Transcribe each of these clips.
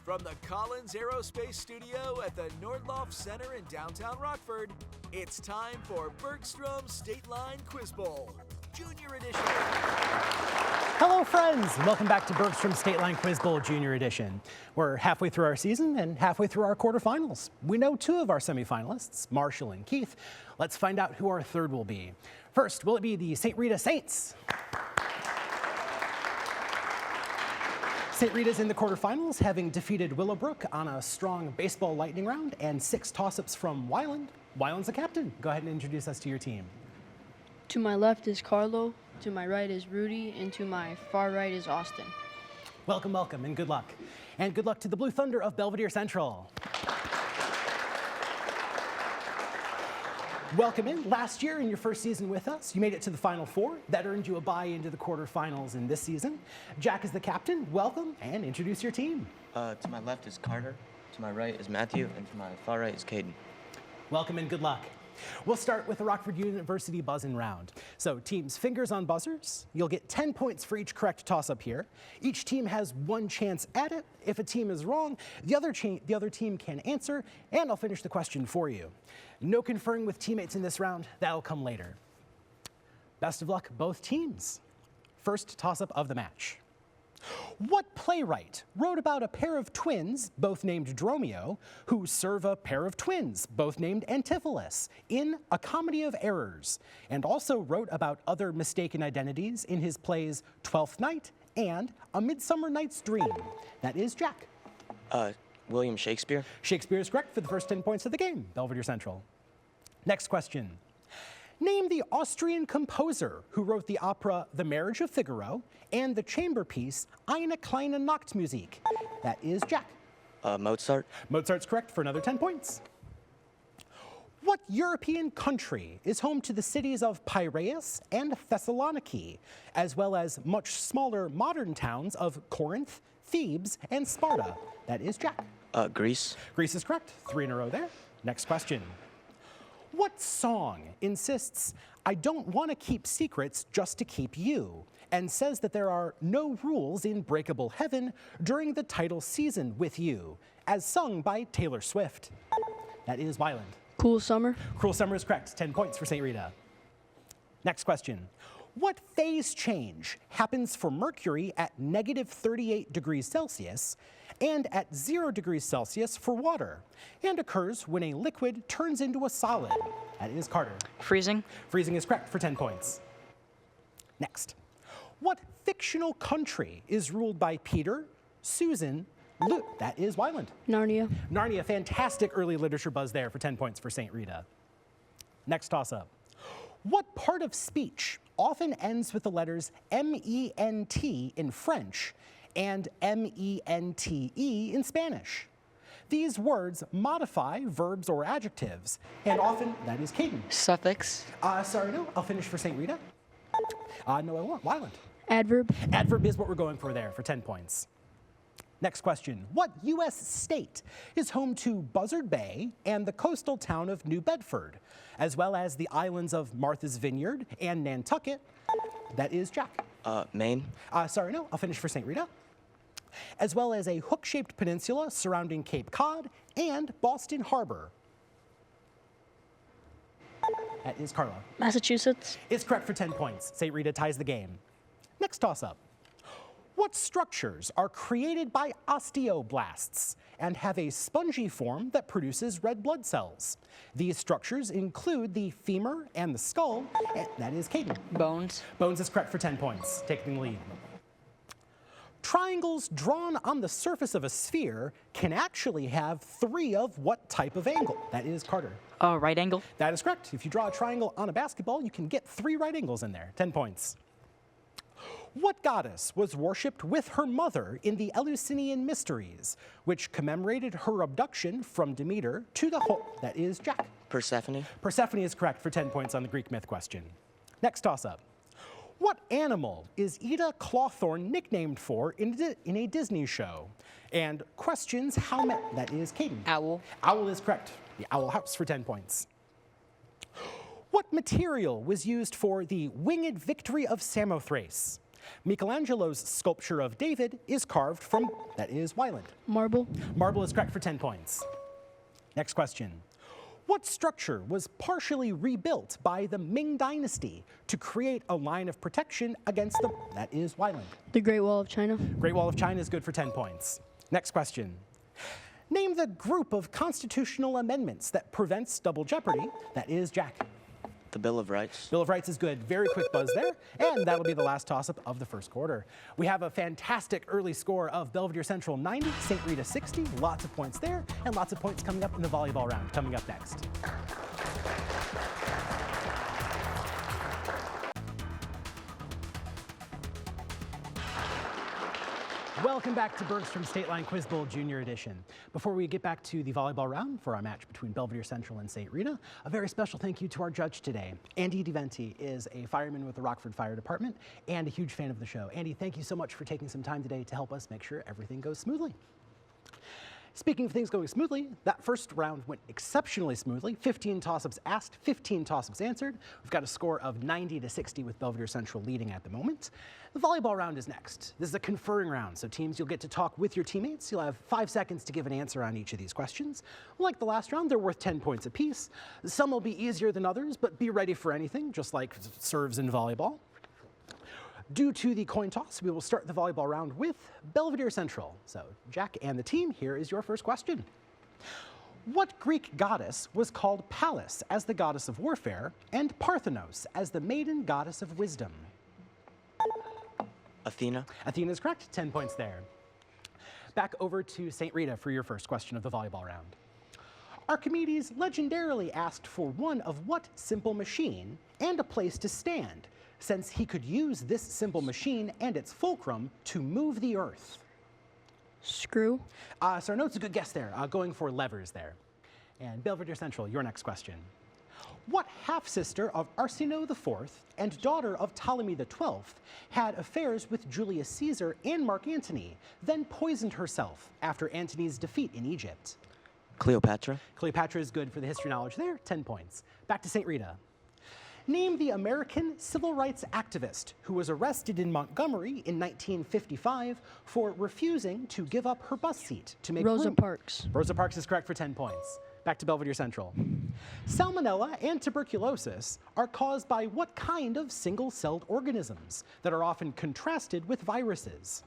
From the Collins Aerospace Studio at the Nordloff Center in downtown Rockford, it's time for Bergstrom State Line Quiz Bowl, Junior Edition. Hello friends, welcome back to Bergstrom State Line Quiz Bowl Junior Edition. We're halfway through our season and halfway through our quarterfinals. We know two of our semifinalists, Marshall and Keith. Let's find out who our third will be. First, will it be the St. Rita Saints? St. Rita's in the quarterfinals, having defeated Willowbrook on a strong baseball lightning round and 6 toss-ups from Wyland. Wyland's the captain. Go ahead and introduce us to your team. To my left is Carlo, to my right is Rudy, and to my far right is Austin. Welcome, welcome, and good luck. And good luck to the Blue Thunder of Belvidere Central. Welcome in. Last year in your first season with us, you made it to the Final Four. That earned you a bye into the quarterfinals in this season. Jack is the captain. Welcome, and introduce your team. To my left is Carter, to my right is Matthew, and to my far right is Caden. Welcome and good luck. We'll start with the Rockford University buzz-in round. So teams, fingers on buzzers. You'll get 10 points for each correct toss-up here. Each team has 1 chance at it. If a team is wrong, the other team can answer, and I'll finish the question for you. No conferring with teammates in this round. That'll come later. Best of luck, both teams. First toss-up of the match. What playwright wrote about a pair of twins, both named Dromio, who serve a pair of twins, both named Antipholus, in A Comedy of Errors, and also wrote about other mistaken identities in his plays Twelfth Night and A Midsummer Night's Dream? That is Jack. William Shakespeare. Shakespeare is correct for the first 10 points of the game, Belvedere Central. Next question. Name the Austrian composer who wrote the opera The Marriage of Figaro and the chamber piece Eine kleine Nachtmusik. That is Jack. Mozart. Mozart's correct for another 10 points. What European country is home to the cities of Piraeus and Thessaloniki, as well as much smaller modern towns of Corinth, Thebes, and Sparta? That is Jack. Greece. Greece is correct. 3 in a row there. Next question. What song insists, I don't want to keep secrets just to keep you, and says that there are no rules in breakable heaven during the title season with you, as sung by Taylor Swift? That is Wyland. Cool Summer. Cruel Summer is correct. 10 points for St. Rita. Next question. What phase change happens for Mercury at -38 degrees Celsius and at 0 degrees Celsius for water, and occurs when a liquid turns into a solid? That is Carter. Freezing. Freezing is correct for 10 points. Next. What fictional country is ruled by Peter, Susan, Luke? That is Wyland. Narnia. Narnia, fantastic early literature buzz there for 10 points for St. Rita. Next toss-up. What part of speech often ends with the letters M-E-N-T in French and M-E-N-T-E in Spanish? These words modify verbs or adjectives, and often, that is Caden. Suffix. Sorry, no, I'll finish for St. Rita. No, I won't. Wyland. Adverb. Adverb is what we're going for there for 10 points. Next question. What U.S. state is home to Buzzard Bay and the coastal town of New Bedford, as well as the islands of Martha's Vineyard and Nantucket? That is Jack. Maine. Sorry, no, I'll finish for St. Rita. As well as a hook-shaped peninsula surrounding Cape Cod and Boston Harbor. That is Carla. Massachusetts. It's correct for 10 points. St. Rita ties the game. Next toss-up. What structures are created by osteoblasts and have a spongy form that produces red blood cells? These structures include the femur and the skull, and that is Caden. Bones. Bones is correct for 10 points, taking the lead. Triangles drawn on the surface of a sphere can actually have 3 of what type of angle? That is Carter. Right angle. That is correct. If you draw a triangle on a basketball, you can get 3 right angles in there, 10 points. What goddess was worshipped with her mother in the Eleusinian Mysteries, which commemorated her abduction from Demeter to the That is Jack. Persephone. Persephone is correct for 10 points on the Greek myth question. Next toss-up. What animal is Ida Clawthorne nicknamed for in a Disney show? And questions how many? That is Caden. Owl. Owl is correct. The Owl House for 10 points. What material was used for the winged victory of Samothrace? Michelangelo's sculpture of David is carved from, that is, Wyland. Marble. Marble is correct for 10 points. Next question. What structure was partially rebuilt by the Ming Dynasty to create a line of protection against the, that is, Wyland. The Great Wall of China. Great Wall of China is good for 10 points. Next question. Name the group of constitutional amendments that prevents double jeopardy, that is, Jack. The Bill of Rights. Bill of Rights is good. Very quick buzz there. And that'll be the last toss-up of the first quarter. We have a fantastic early score of Belvidere Central 90, St. Rita 60. Lots of points there, and lots of points coming up in the volleyball round. Coming up next. Welcome back to Bergstrom State Line Quiz Bowl Junior Edition. Before we get back to the volleyball round for our match between Belvidere Central and St. Rita, a very special thank you to our judge today. Andy DeVenti is a fireman with the Rockford Fire Department and a huge fan of the show. Andy, thank you so much for taking some time today to help us make sure everything goes smoothly. Speaking of things going smoothly, that first round went exceptionally smoothly. 15 toss-ups asked, 15 toss-ups answered. We've got a score of 90-60 with Belvidere Central leading at the moment. The volleyball round is next. This is a conferring round, so teams, you'll get to talk with your teammates. You'll have 5 seconds to give an answer on each of these questions. Like the last round, they're worth 10 points apiece. Some will be easier than others, but be ready for anything, just like serves in volleyball. Due to the coin toss, we will start the volleyball round with Belvidere Central. So, Jack and the team, here is your first question. What Greek goddess was called Pallas as the goddess of warfare and Parthenos as the maiden goddess of wisdom? Athena. Athena is correct, 10 points there. Back over to St. Rita for your first question of the volleyball round. Archimedes legendarily asked for one of what simple machine and a place to stand, since he could use this simple machine and its fulcrum to move the earth? Screw. Sarno's a good guess there, going for levers there. And Belvidere Central, your next question. What half-sister of Arsinoe IV and daughter of Ptolemy XII had affairs with Julius Caesar and Mark Antony, then poisoned herself after Antony's defeat in Egypt? Cleopatra. Cleopatra is good for the history knowledge there, 10 points. Back to St. Rita. Name the American civil rights activist who was arrested in Montgomery in 1955 for refusing to give up her bus seat to make Rosa room. Parks. Rosa Parks is correct for 10 points. Back to Belvidere Central. Salmonella and tuberculosis are caused by what kind of single-celled organisms that are often contrasted with viruses?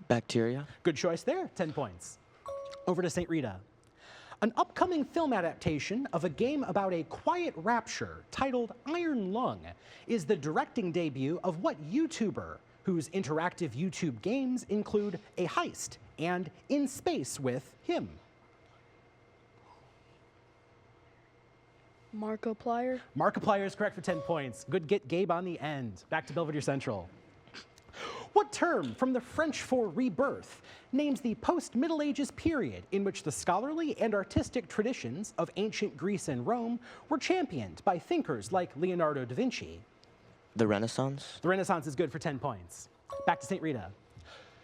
Bacteria. Good choice there, 10 points. Over to St. Rita. An upcoming film adaptation of a game about a quiet rapture titled Iron Lung is the directing debut of what YouTuber whose interactive YouTube games include a heist and In Space with him? Markiplier. Markiplier is correct for 10 points. Good get, Gabe, on the end. Back to Belvidere Central. What term from the French for rebirth names the post-Middle Ages period in which the scholarly and artistic traditions of ancient Greece and Rome were championed by thinkers like Leonardo da Vinci? The Renaissance. The Renaissance is good for 10 points. Back to St. Rita.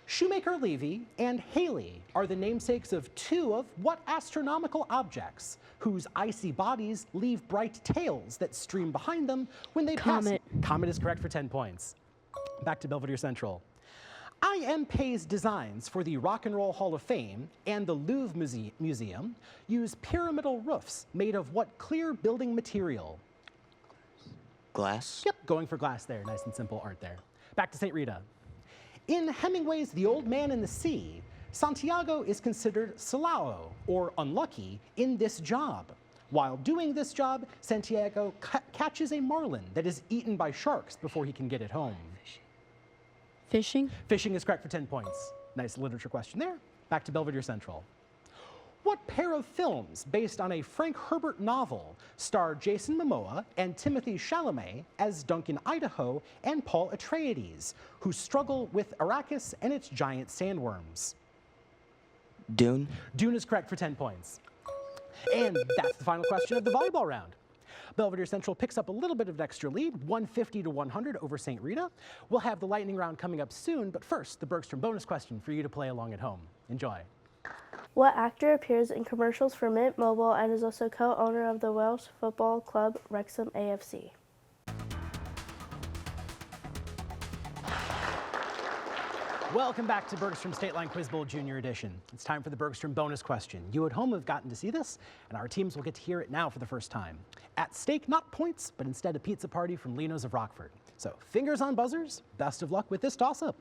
Shoemaker Levy and Halley are the namesakes of two of what astronomical objects whose icy bodies leave bright tails that stream behind them when they Comet. pass? Comet is correct for 10 points. Back to Belvidere Central. I.M. Pei's designs for the Rock and Roll Hall of Fame and the Louvre Museum use pyramidal roofs made of what clear building material? Glass. Yep, going for glass there. Nice and simple art there. Back to St. Rita. In Hemingway's The Old Man and the Sea, Santiago is considered salao, or unlucky, in this job. While doing this job, Santiago catches a marlin that is eaten by sharks before he can get it home. Fishing. Fishing is correct for 10 points. Nice literature question there. Back to Belvidere Central. What pair of films based on a Frank Herbert novel star Jason Momoa and Timothy Chalamet as Duncan Idaho and Paul Atreides, who struggle with Arrakis and its giant sandworms? Dune. Dune is correct for 10 points. And that's the final question of the volleyball round. Belvidere Central picks up a little bit of an extra lead, 150 to 100 over St. Rita. We'll have the lightning round coming up soon, but first, the Bergstrom bonus question for you to play along at home. Enjoy. What actor appears in commercials for Mint Mobile and is also co-owner of the Welsh football club Wrexham AFC? Welcome back to Bergstrom State Line Quiz Bowl Junior Edition. It's time for the Bergstrom bonus question. You at home have gotten to see this, and our teams will get to hear it now for the first time. At stake, not points, but instead a pizza party from Lino's of Rockford. So fingers on buzzers, best of luck with this toss-up.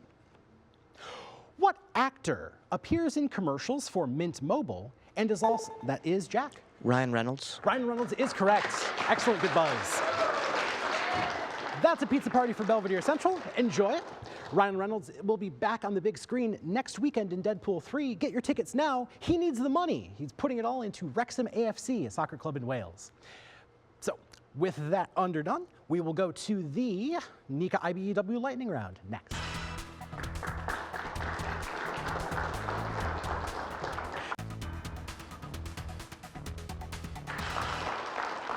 What actor appears in commercials for Mint Mobile and is also, that is Jack? Ryan Reynolds. Ryan Reynolds is correct. Excellent, good buzz. That's a pizza party for Belvidere Central. Enjoy it. Ryan Reynolds will be back on the big screen next weekend in Deadpool 3. Get your tickets now. He needs the money. He's putting it all into Wrexham AFC, a soccer club in Wales. So with that underdone, we will go to the NICA IBEW lightning round next.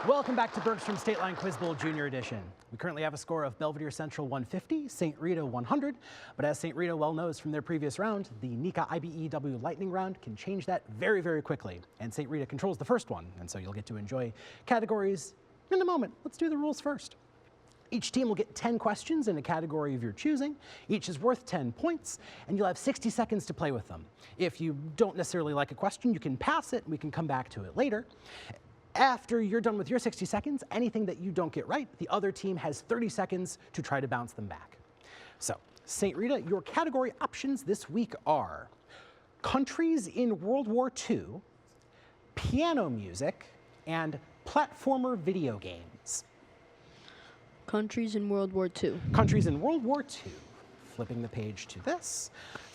Welcome back to Bergstrom State Line Quiz Bowl Junior Edition. We currently have a score of Belvidere Central 150, St. Rita 100, but as St. Rita well knows from their previous round, the NICA IBEW lightning round can change that very, very quickly. And St. Rita controls the first one, and so you'll get to enjoy categories in a moment. Let's do the rules first. Each team will get 10 questions in a category of your choosing. Each is worth 10 points, and you'll have 60 seconds to play with them. If you don't necessarily like a question, you can pass it, and we can come back to it later. After you're done with your 60 seconds, anything that you don't get right, the other team has 30 seconds to try to bounce them back. So, St. Rita, your category options this week are countries in World War II, piano music, and platformer video games. Countries in World War II. Countries in World War II. Flipping the page to this.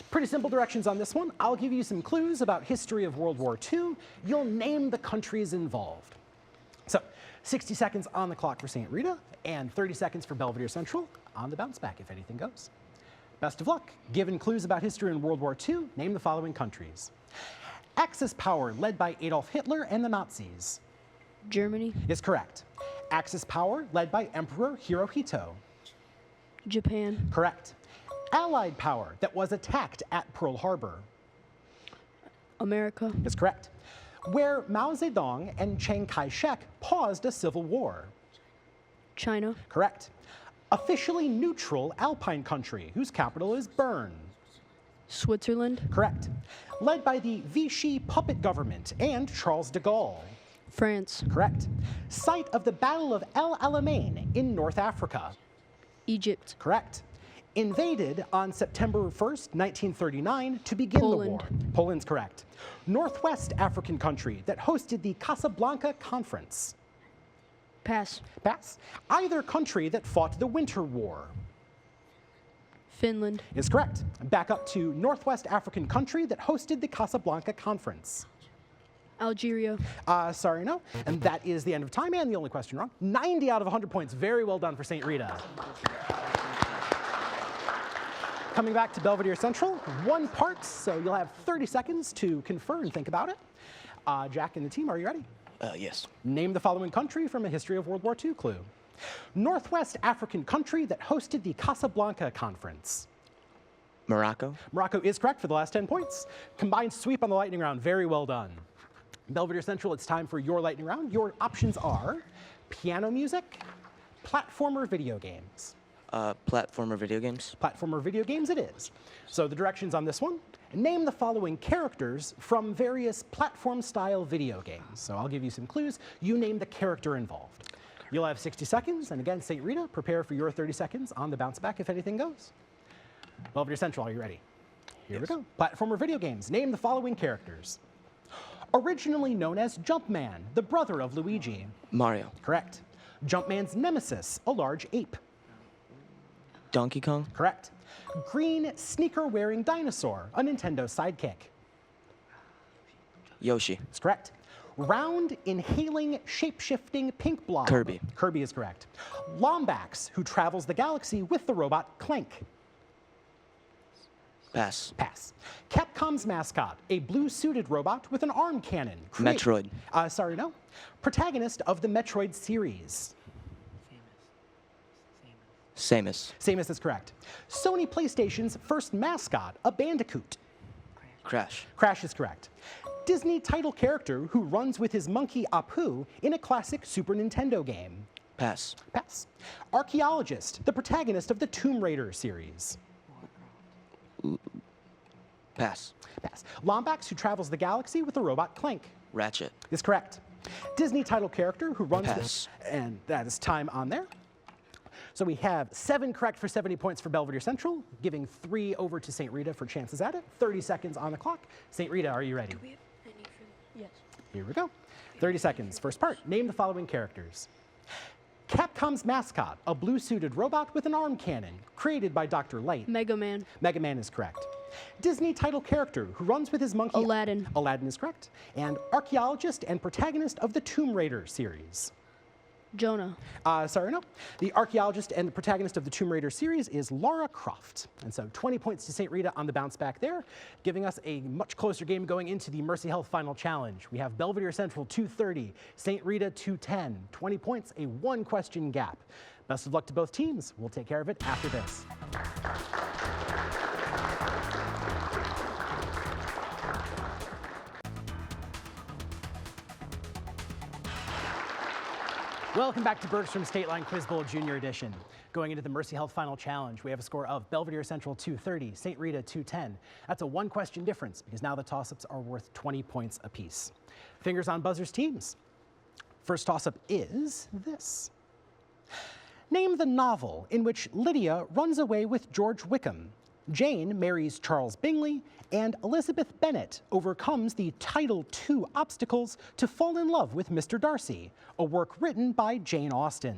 Pretty simple directions on this one. I'll give you some clues about history of World War II. You'll name the countries involved. So 60 seconds on the clock for St. Rita and 30 seconds for Belvidere Central on the bounce back if anything goes. Best of luck. Given clues about history in World War II, name the following countries. Axis power led by Adolf Hitler and the Nazis. Germany. Is correct. Axis power led by Emperor Hirohito. Japan. Correct. Allied power that was attacked at Pearl Harbor. America. Is correct. Where Mao Zedong and Chiang Kai-shek paused a civil war. China. Correct. Officially neutral Alpine country whose capital is Bern. Switzerland. Correct. Led by the Vichy puppet government and Charles de Gaulle. France. Correct. Site of the Battle of El Alamein in North Africa. Egypt. Correct. Invaded on September 1st, 1939 to begin the war. Poland's correct. Northwest African country that hosted the Casablanca Conference. Pass. Pass. Either country that fought the Winter War. Finland. Is correct. Back up to Northwest African country that hosted the Casablanca Conference. Algeria. Sorry, no. And that is the end of time and the only question wrong. 90 out of 100 points. Very well done for St. Rita. Coming back to Belvidere Central, one part, so you'll have 30 seconds to confer and think about it. Jack and the team, are you ready? Yes. Name the following country from a history of World War II clue. Northwest African country that hosted the Casablanca Conference. Morocco. Morocco is correct for the last 10 points. Combined sweep on the lightning round, very well done. Belvidere Central, it's time for your lightning round. Your options are piano music, platformer video games. Platformer video games. Platformer video games it is. So the directions on this one, name the following characters from various platform-style video games. So I'll give you some clues. You name the character involved. You'll have 60 seconds, and again, St. Rita, prepare for your 30 seconds on the bounce back if anything goes. Belvidere Central, are you ready? Here we go. Platformer video games. Name the following characters. Originally known as Jumpman, the brother of Luigi. Mario. Correct. Jumpman's nemesis, a large ape. Donkey Kong. Correct. Green sneaker-wearing dinosaur, a Nintendo sidekick. Yoshi. That's correct. Round, inhaling, shape-shifting pink blob. Kirby. Kirby is correct. Lombax, who travels the galaxy with the robot Clank. Pass. Pass. Capcom's mascot, a blue-suited robot with an arm cannon. Metroid. Sorry, no. Protagonist of the Metroid series. Samus. Samus is correct. Sony PlayStation's first mascot, a Bandicoot. Crash. Crash is correct. Disney title character who runs with his monkey Apu in a classic Super Nintendo game. Pass. Pass. Archaeologist, the protagonist of the Tomb Raider series. Pass. Pass. Lombax, who travels the galaxy with the robot Clank. Ratchet. Is correct. Disney title character who runs Pass. and that is time on there. So we have 7 correct for 70 points for Belvidere Central, giving 3 over to St. Rita for chances at it. 30 seconds on the clock. St. Rita, are you ready? Do we have any for Yes. Here we go. 30 seconds. First part, name the following characters. Capcom's mascot, a blue-suited robot with an arm cannon, created by Dr. Light. Mega Man. Mega Man is correct. Disney title character who runs with his monkey. Aladdin. Aladdin is correct. And archaeologist and protagonist of the Tomb Raider series. Jonah. Sorry, no. The archaeologist and the protagonist of the Tomb Raider series is Lara Croft. And so 20 points to St. Rita on the bounce back there, giving us a much closer game going into the Mercy Health Final Challenge. We have Belvidere Central 230, St. Rita 210. 20 points, a 1-question gap. Best of luck to both teams. We'll take care of it after this. Welcome back to Bergstrom State Line Quiz Bowl Junior Edition. Going into the Mercy Health Final Challenge, we have a score of Belvidere Central 230, St. Rita 210. That's a 1-question difference because now the toss-ups are worth 20 points apiece. Fingers on buzzers, teams. First toss-up is this. Name the novel in which Lydia runs away with George Wickham, Jane marries Charles Bingley, and Elizabeth Bennet overcomes the Title II obstacles to fall in love with Mr. Darcy, a work written by Jane Austen.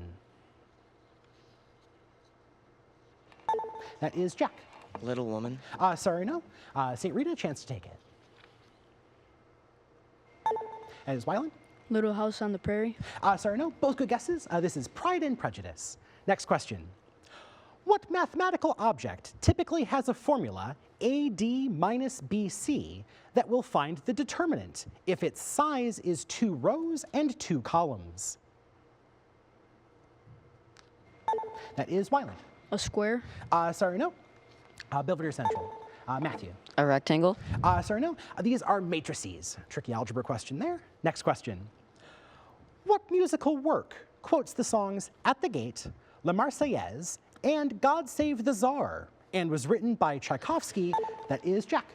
That is Jack. Little Woman. Sorry, no. St. Rita, a chance to take it. That is Wyland. Little House on the Prairie. Sorry, no. Both good guesses. This is Pride and Prejudice. Next question. What mathematical object typically has a formula AD minus BC that will find the determinant if its size is 2 rows and 2 columns? That is Wyland. A square. Sorry, no. Belvidere Central. Matthew. A rectangle. Sorry, no. These are matrices. Tricky algebra question there. Next question. What musical work quotes the songs At the Gate, La Marseillaise, and God Save the Tsar, and was written by Tchaikovsky? That is Jack.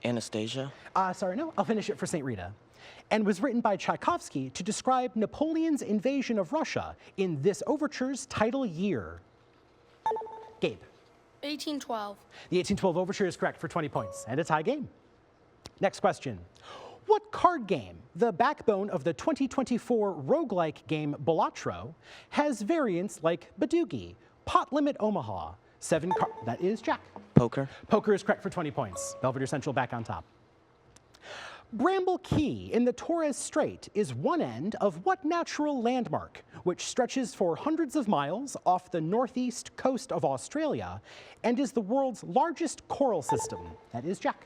Anastasia. Sorry, no. I'll finish it for St. Rita. And was written by Tchaikovsky to describe Napoleon's invasion of Russia in this overture's title year. Gabe. 1812. The 1812 overture is correct for 20 points, and a tie game. Next question. What card game, the backbone of the 2024 roguelike game Balatro, has variants like Badoogie, Pot Limit Omaha, 7 cards? That is Jack. Poker. Poker is correct for 20 points. Belvidere Central back on top. Bramble Key in the Torres Strait is one end of what natural landmark, which stretches for hundreds of miles off the northeast coast of Australia and is the world's largest coral system? That is Jack.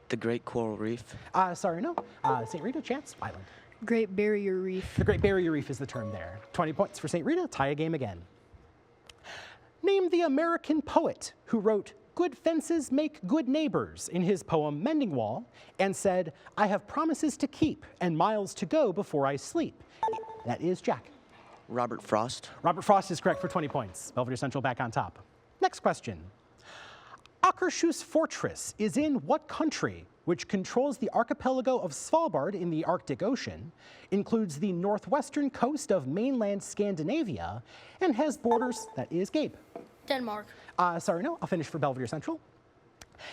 The Great Coral Reef. Sorry, no. St. Rita, chance, Island. Great Barrier Reef. The Great Barrier Reef is the term there. 20 points for St. Rita, tie a game again. Name the American poet who wrote "Good fences make good neighbors" in his poem Mending Wall, and said, "I have promises to keep and miles to go before I sleep." That is Jack. Robert Frost. Robert Frost is correct for 20 points. Belvidere Central back on top. Next question. Akershus Fortress is in what country, which controls the archipelago of Svalbard in the Arctic Ocean, includes the northwestern coast of mainland Scandinavia, and has borders? That is Gabe. Denmark. Sorry, no. I'll finish for Belvidere Central.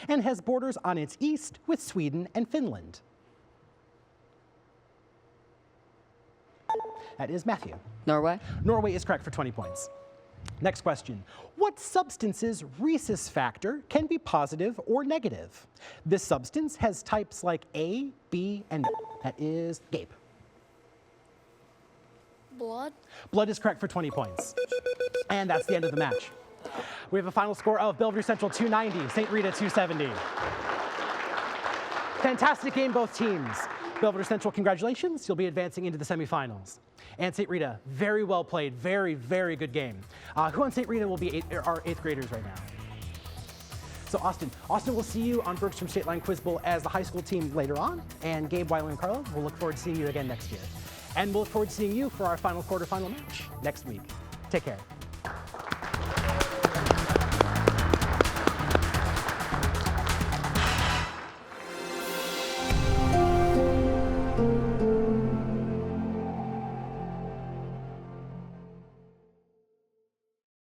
And has borders on its east with Sweden and Finland. That is Matthew. Norway. Norway is correct for 20 points. Next question. What substance's rhesus factor can be positive or negative? This substance has types like A, B, and that is Gabe. Blood. Blood is correct for 20 points. And that's the end of the match. We have a final score of Belvidere Central 290, St. Rita 270. Fantastic game, both teams. Belvidere Central, congratulations. You'll be advancing into the semifinals. And St. Rita, very well played. Very, very good game. Who on St. Rita will be our 8th graders right now? So Austin, we'll see you on Bergstrom State Line Quiz Bowl as the high school team later on. And Gabe, Wyland, and Carlo, we'll look forward to seeing you again next year. And we'll look forward to seeing you for our final quarterfinal match next week. Take care.